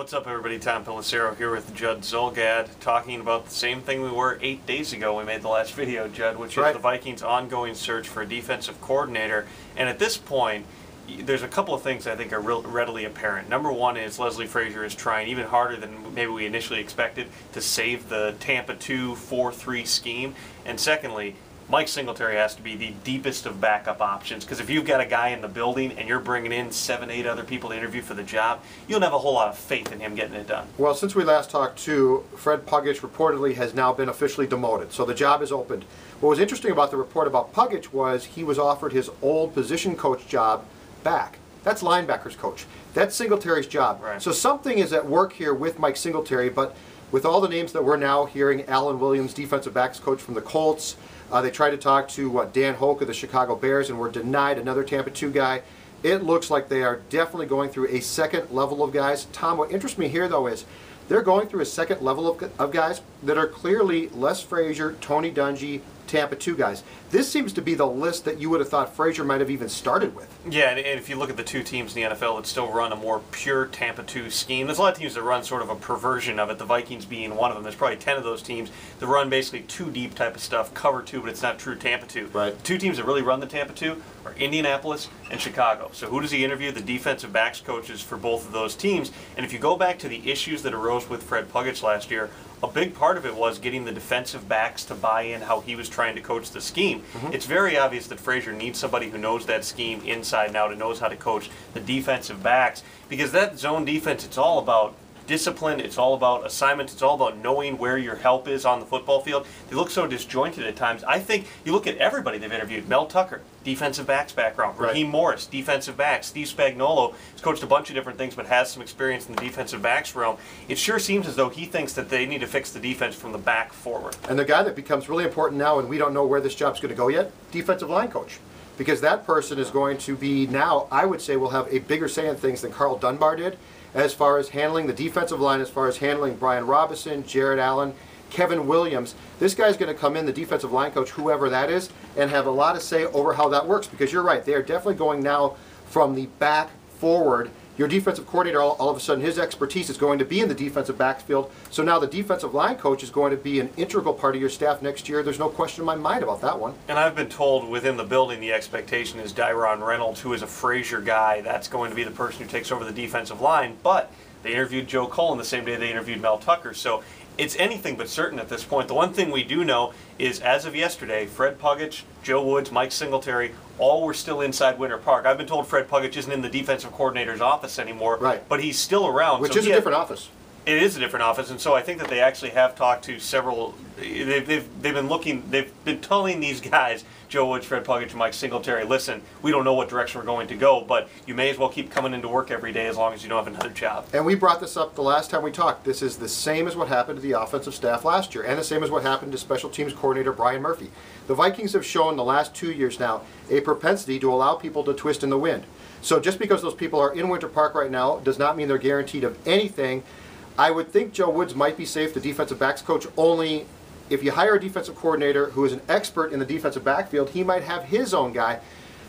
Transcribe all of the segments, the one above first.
What's up, everybody? Tom Pelissero here with Judd Zulgad, talking about the same thing we were 8 days ago when we made the last video, Judd, which is the Vikings' ongoing search for a defensive coordinator. And at this point, there's a couple of things I think are readily apparent. Number one is Leslie Frazier is trying even harder than maybe we initially expected to save the Tampa-2 4-3 scheme. And secondly, Mike Singletary has to be the deepest of backup options, because if you've got a guy in the building and you're bringing in 7, 8 other people to interview for the job, you don't have a whole lot of faith in him getting it done. Well, since we last talked too, Fred Pagac reportedly has now been officially demoted, so the job is opened. What was interesting about the report about Pagac was he was offered his old position coach job back. That's linebackers coach. That's Singletary's job. Right. So something is at work here with Mike Singletary, but with all the names that we're now hearing, Alan Williams, defensive backs coach from the Colts, they tried to talk to Dan Hoke of the Chicago Bears and were denied, another Tampa-2 guy. It looks like they are definitely going through a second level of guys. Tom, what interests me here, though, is they're going through a second level of guys that are clearly Les Frazier, Tony Dungy, Tampa-2 guys. This seems to be the list that you would have thought Frazier might have even started with. Yeah, and if you look at the two teams in the NFL that still run a more pure Tampa-2 scheme, there's a lot of teams that run sort of a perversion of it, the Vikings being one of them. There's probably 10 of those teams that run basically two deep type of stuff, cover two, but it's not true Tampa-2. Right. The two teams that really run the Tampa-2 are Indianapolis and Chicago. So who does he interview? The defensive backs coaches for both of those teams. And if you go back to the issues that arose with Fred Pagac last year, a big part of it was getting the defensive backs to buy in how he was trying to coach the scheme. It's very obvious that Frazier needs somebody who knows that scheme inside and out and knows how to coach the defensive backs, because that zone defense, it's all about discipline, it's all about assignments, it's all about knowing where your help is on the football field. They look so disjointed at times. I think you look at everybody they've interviewed. Mel Tucker, defensive backs background. Raheem Morris, defensive backs. Steve Spagnuolo has coached a bunch of different things but has some experience in the defensive backs realm. It sure seems as though he thinks that they need to fix the defense from the back forward. And the guy that becomes really important now, and we don't know where this job's going to go yet, defensive line coach. Because that person is going to be now, I would say, will have a bigger say in things than Carl Dunbar did, as far as handling the defensive line, as far as handling Brian Robinson, Jared Allen, Kevin Williams. This guy's going to come in, the defensive line coach, whoever that is, and have a lot of say over how that works, because you're right, they are definitely going now from the back forward. Your defensive coordinator, all of a sudden, his expertise is going to be in the defensive backfield. So now the defensive line coach is going to be an integral part of your staff next year. There's no question in my mind about that one. And I've been told within the building the expectation is Dyron Reynolds, who is a Frazier guy. That's going to be the person who takes over the defensive line. But they interviewed Joe Cullen the same day they interviewed Mel Tucker. So it's anything but certain at this point. The one thing we do know is, as of yesterday, Fred Pagac, Joe Woods, Mike Singletary, all were still inside Winter Park. I've been told Fred Pagac isn't in the defensive coordinator's office anymore, but he's still around. Which is a different office. It is a different office, and so I think that they actually have talked to several. They've been telling these guys, Joe Woods, Fred Pagac, and Mike Singletary, listen, we don't know what direction we're going to go, but you may as well keep coming into work every day as long as you don't have another job. And we brought this up the last time we talked. This is the same as what happened to the offensive staff last year, and the same as what happened to special teams coordinator Brian Murphy. The Vikings have shown the last 2 years now a propensity to allow people to twist in the wind. So just because those people are in Winter Park right now does not mean they're guaranteed of anything. I would think Joe Woods might be safe, the defensive backs coach, only if you hire a defensive coordinator who is an expert in the defensive backfield, he might have his own guy.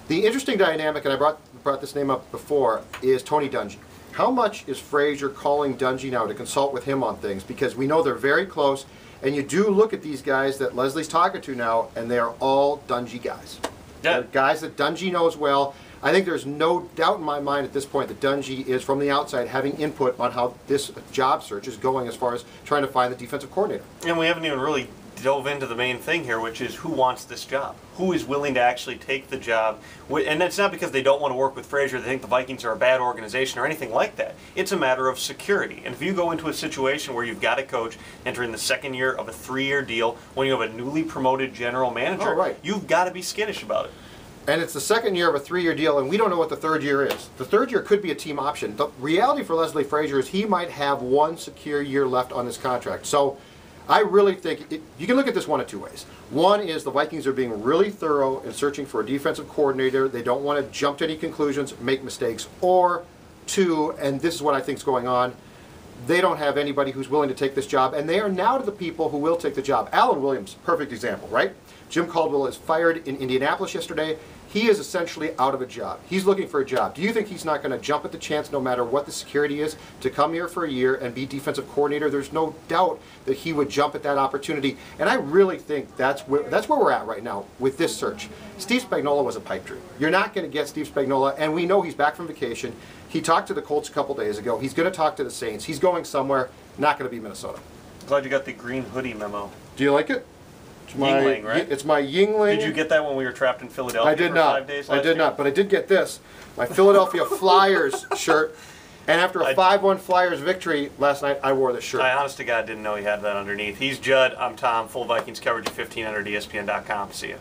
The interesting dynamic, and I brought this name up before, is Tony Dungy. How much is Frazier calling Dungy now to consult with him on things? Because we know they're very close, and you do look at these guys that Leslie's talking to now, and they are all Dungy guys. Yeah. They're guys that Dungy knows well. I think there's no doubt in my mind at this point that Dungy is, from the outside, having input on how this job search is going as far as trying to find the defensive coordinator. And we haven't even really dove into the main thing here, which is who wants this job? Who is willing to actually take the job? And it's not because they don't want to work with Frazier, they think the Vikings are a bad organization or anything like that. It's a matter of security. And if you go into a situation where you've got a coach entering the second year of a 3-year deal, when you have a newly promoted general manager, you've got to be skittish about it. And it's the second year of a 3-year deal, and we don't know what the third year is. The third year could be a team option. The reality for Leslie Frazier is he might have one secure year left on his contract. So I really think you can look at this one of two ways. One is the Vikings are being really thorough in searching for a defensive coordinator. They don't want to jump to any conclusions, make mistakes. Or two, and this is what I think is going on, they don't have anybody who's willing to take this job, and they are now to the people who will take the job. Alan Williams, perfect example, right? Jim Caldwell is fired in Indianapolis yesterday. he is essentially out of a job. He's looking for a job. Do you think he's not going to jump at the chance, no matter what the security is, to come here for a year and be defensive coordinator? There's no doubt that he would jump at that opportunity. And I really think that's where we're at right now with this search. Steve Spagnuolo was a pipe dream. You're not going to get Steve Spagnuolo, and we know he's back from vacation. He talked to the Colts a couple days ago. He's going to talk to the Saints. He's going somewhere. Not going to be Minnesota. Glad you got the green hoodie memo. Do you like it? It's Yingling, right? It's my Yingling. Did you get that when we were trapped in Philadelphia I did for not. 5 days last I did year? not, but I did get this. My Philadelphia Flyers shirt. And after a 5-1 Flyers victory last night, I wore this shirt. I honest to God didn't know he had that underneath. He's Judd. I'm Tom. Full Vikings coverage at 1500 ESPN.com. See ya.